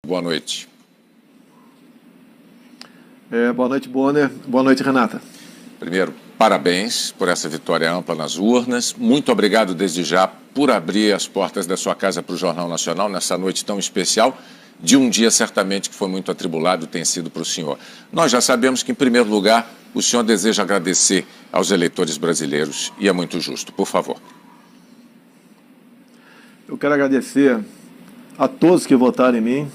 Boa noite. Boa noite, Bonner. Boa noite, Renata. Primeiro, parabéns por essa vitória ampla nas urnas. Muito obrigado desde já por abrir as portas da sua casa para o Jornal Nacional nessa noite tão especial, de um dia certamente que foi muito atribulado, tem sido para o senhor. Nós já sabemos que, em primeiro lugar, o senhor deseja agradecer aos eleitores brasileiros e é muito justo. Por favor. Eu quero agradecer a todos que votaram em mim,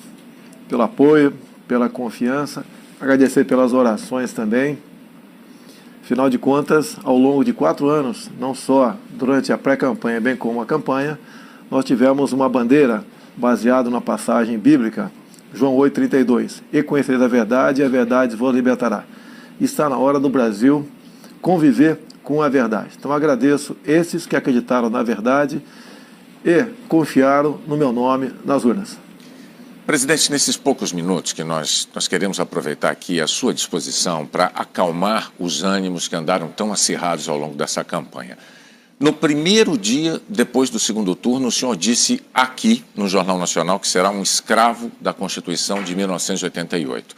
pelo apoio, pela confiança, agradecer pelas orações também. Afinal de contas, ao longo de 4 anos, não só durante a pré-campanha, bem como a campanha, nós tivemos uma bandeira baseada na passagem bíblica, João 8,32. E conhecereis a verdade, e a verdade vos libertará. Está na hora do Brasil conviver com a verdade. Então agradeço esses que acreditaram na verdade e confiaram no meu nome nas urnas. Presidente, nesses poucos minutos que nós queremos aproveitar aqui à sua disposição para acalmar os ânimos que andaram tão acirrados ao longo dessa campanha. No primeiro dia, depois do segundo turno, o senhor disse aqui no Jornal Nacional que será um escravo da Constituição de 1988.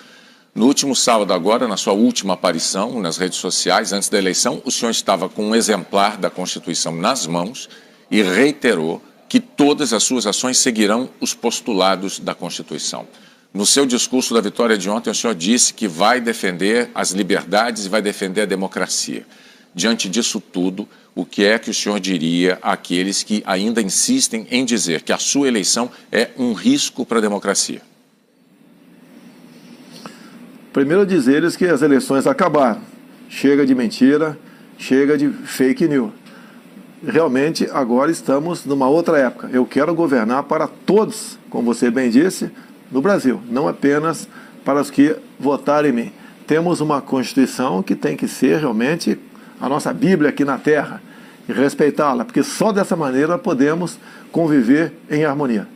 No último sábado agora, na sua última aparição nas redes sociais, antes da eleição, o senhor estava com um exemplar da Constituição nas mãos e reiterou que todas as suas ações seguirão os postulados da Constituição. No seu discurso da vitória de ontem, o senhor disse que vai defender as liberdades e vai defender a democracia. Diante disso tudo, o que é que o senhor diria àqueles que ainda insistem em dizer que a sua eleição é um risco para a democracia? Primeiro dizer-lhes que as eleições acabaram. Chega de mentira, chega de fake news. Realmente, agora estamos numa outra época. Eu quero governar para todos, como você bem disse, no Brasil, não apenas para os que votaram em mim. Temos uma Constituição que tem que ser realmente a nossa Bíblia aqui na Terra e respeitá-la, porque só dessa maneira podemos conviver em harmonia.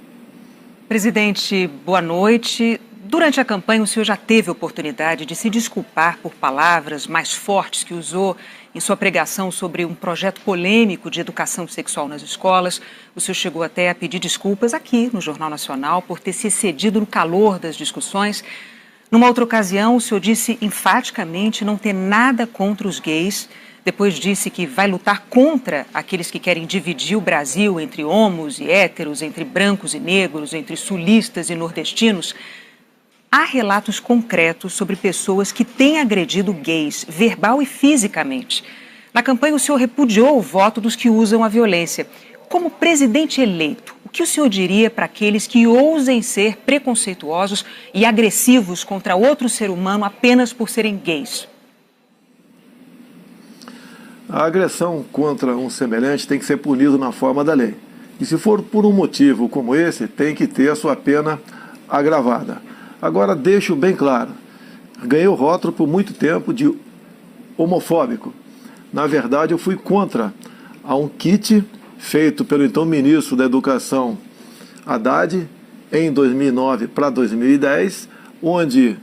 Presidente, boa noite. Durante a campanha, o senhor já teve a oportunidade de se desculpar por palavras mais fortes que usou em sua pregação sobre um projeto polêmico de educação sexual nas escolas. O senhor chegou até a pedir desculpas aqui no Jornal Nacional por ter se excedido no calor das discussões. Numa outra ocasião, o senhor disse enfaticamente não ter nada contra os gays. Depois disse que vai lutar contra aqueles que querem dividir o Brasil entre homos e héteros, entre brancos e negros, entre sulistas e nordestinos. Há relatos concretos sobre pessoas que têm agredido gays, verbal e fisicamente. Na campanha, o senhor repudiou o voto dos que usam a violência. Como presidente eleito, o que o senhor diria para aqueles que ousem ser preconceituosos e agressivos contra outro ser humano apenas por serem gays? A agressão contra um semelhante tem que ser punida na forma da lei. E se for por um motivo como esse, tem que ter a sua pena agravada. Agora, deixo bem claro, ganhei o rótulo por muito tempo de homofóbico. Na verdade, eu fui contra a um kit feito pelo então ministro da Educação, Haddad, em 2009 para 2010, onde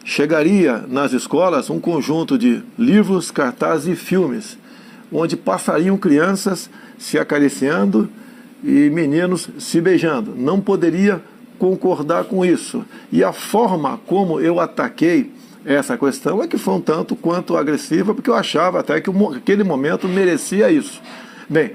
chegaria nas escolas um conjunto de livros, cartazes e filmes, onde passariam crianças se acariciando e meninos se beijando. Não poderia concordar com isso. E a forma como eu ataquei essa questão é que foi um tanto quanto agressiva, porque eu achava até que aquele momento merecia isso. Bem,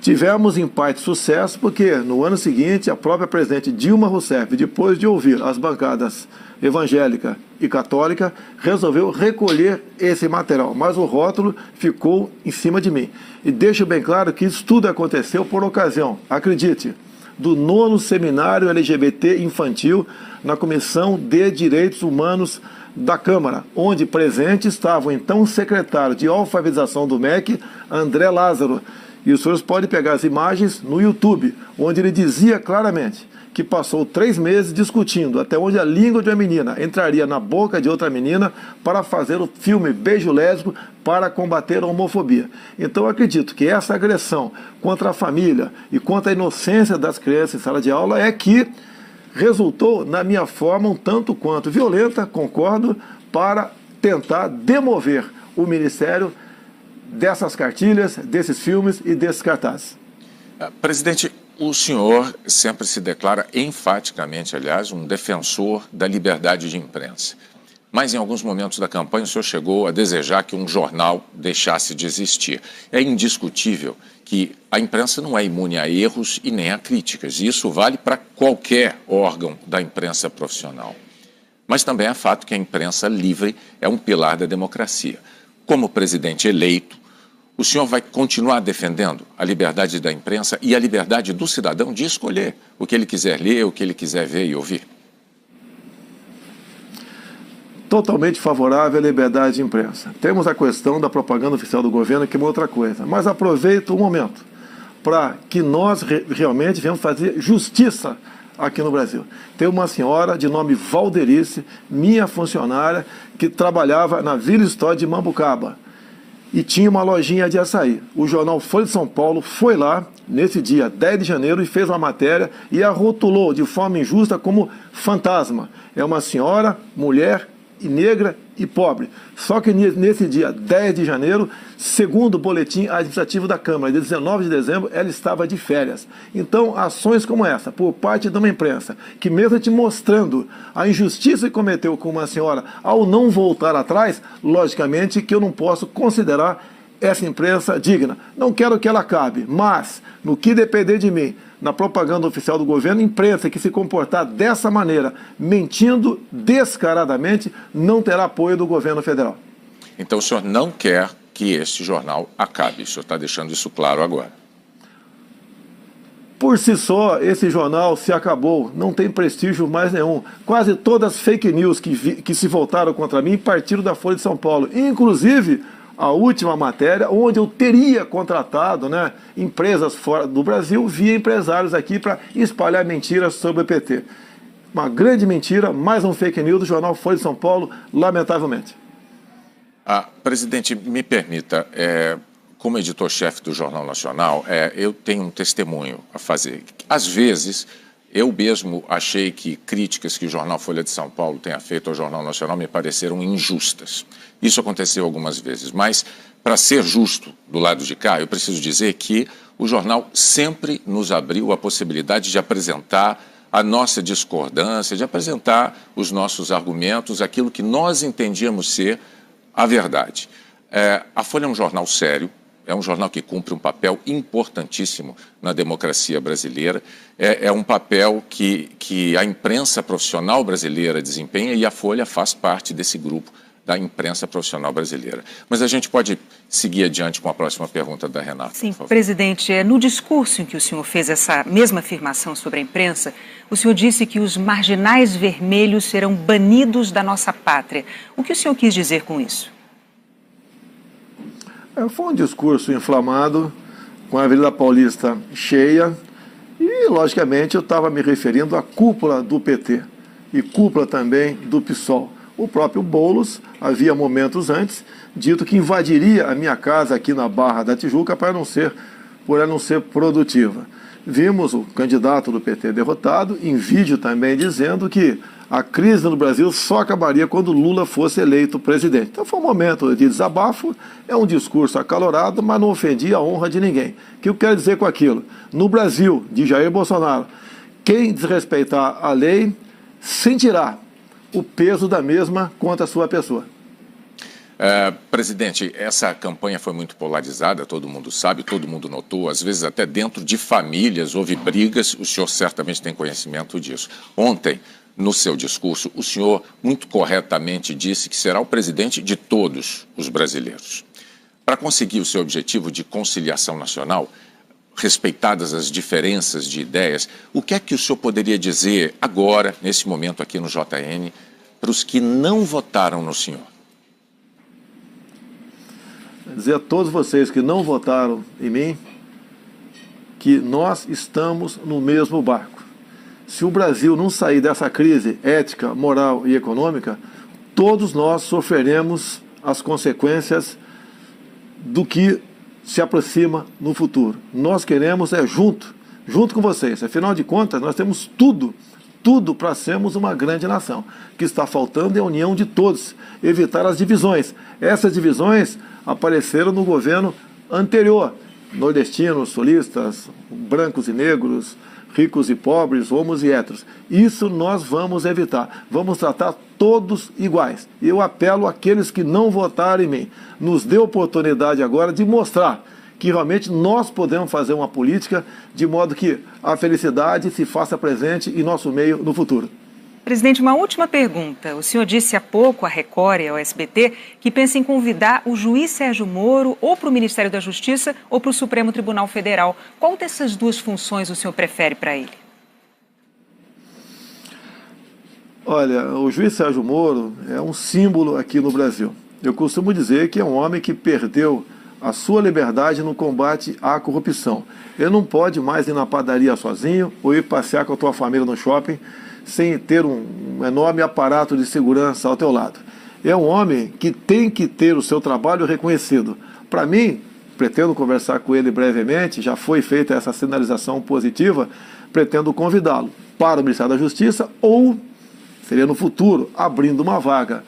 tivemos em parte sucesso, porque no ano seguinte a própria presidente Dilma Rousseff, depois de ouvir as bancadas evangélica e católica, resolveu recolher esse material, mas o rótulo ficou em cima de mim. E deixo bem claro que isso tudo aconteceu por ocasião, acredite, do 9º Seminário LGBT Infantil na Comissão de Direitos Humanos da Câmara, onde presente estava o então secretário de alfabetização do MEC, André Lázaro. E os senhores podem pegar as imagens no YouTube, onde ele dizia claramente que passou 3 meses discutindo até onde a língua de uma menina entraria na boca de outra menina para fazer o filme Beijo Lésbico para combater a homofobia. Então eu acredito que essa agressão contra a família e contra a inocência das crianças em sala de aula é que resultou, na minha forma, um tanto quanto violenta, concordo, para tentar demover o Ministério dessas cartilhas, desses filmes e desses cartazes. Presidente, O senhor sempre se declara enfaticamente, aliás, um defensor da liberdade de imprensa. Mas em alguns momentos da campanha o senhor chegou a desejar que um jornal deixasse de existir. É indiscutível que a imprensa não é imune a erros e nem a críticas. E isso vale para qualquer órgão da imprensa profissional. Mas também é fato que a imprensa livre é um pilar da democracia. Como presidente eleito, o senhor vai continuar defendendo a liberdade da imprensa e a liberdade do cidadão de escolher o que ele quiser ler, o que ele quiser ver e ouvir? Totalmente favorável à liberdade de imprensa. Temos a questão da propaganda oficial do governo, que é uma outra coisa. Mas aproveito o momento para que nós realmente venhamos fazer justiça aqui no Brasil. Tem uma senhora de nome Valderice, minha funcionária, que trabalhava na Vila História de Mambucaba e tinha uma lojinha de açaí. O jornal Folha de São Paulo foi lá nesse dia 10 de janeiro e fez uma matéria e a rotulou de forma injusta como fantasma. É uma senhora, mulher e negra e pobre. Só que nesse dia 10 de janeiro, segundo o boletim administrativo da Câmara, de 19 de dezembro, ela estava de férias. Então, ações como essa, por parte de uma imprensa, que mesmo te mostrando a injustiça que cometeu com uma senhora ao não voltar atrás, logicamente que eu não posso considerar essa imprensa digna. Não quero que ela acabe, mas, no que depender de mim, na propaganda oficial do governo, imprensa que se comportar dessa maneira, mentindo descaradamente, não terá apoio do governo federal. Então o senhor não quer que este jornal acabe, o senhor está deixando isso claro agora. Por si só, esse jornal se acabou, não tem prestígio mais nenhum. Quase todas as fake news que se voltaram contra mim partiram da Folha de São Paulo, inclusive a última matéria, onde eu teria contratado, empresas fora do Brasil via empresários aqui para espalhar mentiras sobre o PT. Uma grande mentira, mais um fake news do jornal Folha de São Paulo, lamentavelmente. Presidente, me permita, como editor-chefe do Jornal Nacional, eu tenho um testemunho a fazer. Às vezes, eu mesmo achei que críticas que o jornal Folha de São Paulo tenha feito ao Jornal Nacional me pareceram injustas. Isso aconteceu algumas vezes, mas, para ser justo do lado de cá, eu preciso dizer que o jornal sempre nos abriu a possibilidade de apresentar a nossa discordância, de apresentar os nossos argumentos, aquilo que nós entendíamos ser a verdade. A Folha é um jornal sério, é um jornal que cumpre um papel importantíssimo na democracia brasileira, é um papel que a imprensa profissional brasileira desempenha e a Folha faz parte desse grupo da imprensa profissional brasileira. Mas a gente pode seguir adiante com a próxima pergunta da Renata. Sim, presidente, no discurso em que o senhor fez essa mesma afirmação sobre a imprensa, o senhor disse que os marginais vermelhos serão banidos da nossa pátria. O que o senhor quis dizer com isso? Foi um discurso inflamado, com a Avenida Paulista cheia, e, logicamente, eu estava me referindo à cúpula do PT e cúpula também do PSOL. O próprio Boulos, havia momentos antes, dito que invadiria a minha casa aqui na Barra da Tijuca por ela não ser produtiva. Vimos o candidato do PT derrotado, em vídeo também dizendo que a crise no Brasil só acabaria quando Lula fosse eleito presidente. Então foi um momento de desabafo, é um discurso acalorado, mas não ofendia a honra de ninguém. O que eu quero dizer com aquilo? No Brasil, de Jair Bolsonaro, quem desrespeitar a lei sentirá o peso da mesma contra a sua pessoa. Presidente, essa campanha foi muito polarizada, todo mundo sabe, todo mundo notou, às vezes até dentro de famílias houve brigas, o senhor certamente tem conhecimento disso. Ontem, no seu discurso, o senhor muito corretamente disse que será o presidente de todos os brasileiros. Para conseguir o seu objetivo de conciliação nacional, respeitadas as diferenças de ideias, o que é que o senhor poderia dizer agora, nesse momento aqui no JN, para os que não votaram no senhor? Dizer a todos vocês que não votaram em mim que nós estamos no mesmo barco. Se o Brasil não sair dessa crise ética, moral e econômica, todos nós sofreremos as consequências do que se aproxima no futuro. Nós queremos junto com vocês. Afinal de contas, nós temos tudo para sermos uma grande nação. O que está faltando é a união de todos, evitar as divisões. Essas divisões apareceram no governo anterior nordestinos, sulistas, brancos e negros, ricos e pobres, homos e héteros. Isso nós vamos evitar. Vamos tratar todos iguais. E eu apelo àqueles que não votaram em mim. Nos dê oportunidade agora de mostrar que realmente nós podemos fazer uma política de modo que a felicidade se faça presente em nosso meio no futuro. Presidente, uma última pergunta. O senhor disse há pouco à Record e ao SBT que pensa em convidar o juiz Sérgio Moro ou para o Ministério da Justiça ou para o Supremo Tribunal Federal. Qual dessas duas funções o senhor prefere para ele? Olha, o juiz Sérgio Moro é um símbolo aqui no Brasil. Eu costumo dizer que é um homem que perdeu a sua liberdade no combate à corrupção. Ele não pode mais ir na padaria sozinho ou ir passear com a tua família no shopping sem ter um enorme aparato de segurança ao teu lado. É um homem que tem que ter o seu trabalho reconhecido. Para mim, pretendo conversar com ele brevemente, já foi feita essa sinalização positiva, pretendo convidá-lo para o Ministério da Justiça ou, seria no futuro, abrindo uma vaga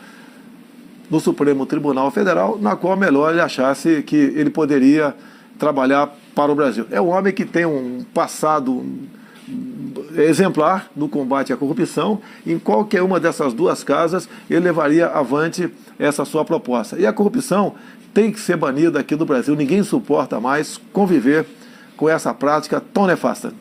no Supremo Tribunal Federal, na qual melhor ele achasse que ele poderia trabalhar para o Brasil. É um homem que tem um passado exemplar no combate à corrupção. Em qualquer uma dessas duas casas, ele levaria avante essa sua proposta. E a corrupção tem que ser banida aqui do Brasil. Ninguém suporta mais conviver com essa prática tão nefasta.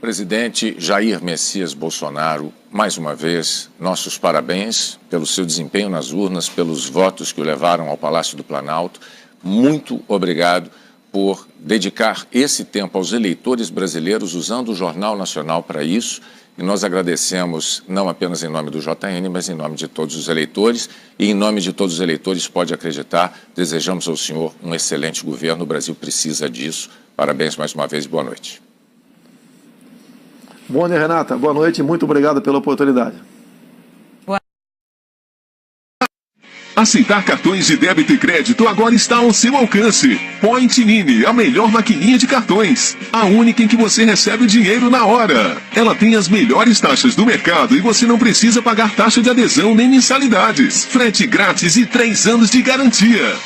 Presidente Jair Messias Bolsonaro, mais uma vez, nossos parabéns pelo seu desempenho nas urnas, pelos votos que o levaram ao Palácio do Planalto. Muito obrigado por dedicar esse tempo aos eleitores brasileiros, usando o Jornal Nacional para isso. E nós agradecemos, não apenas em nome do JN, mas em nome de todos os eleitores. E em nome de todos os eleitores, pode acreditar, desejamos ao senhor um excelente governo. O Brasil precisa disso. Parabéns mais uma vez e boa noite. Bom dia, Renata. Boa noite e muito obrigado pela oportunidade. Aceitar cartões de débito e crédito agora está ao seu alcance. Point Mini, a melhor maquininha de cartões. A única em que você recebe o dinheiro na hora. Ela tem as melhores taxas do mercado e você não precisa pagar taxa de adesão nem mensalidades. Frete grátis e 3 anos de garantia.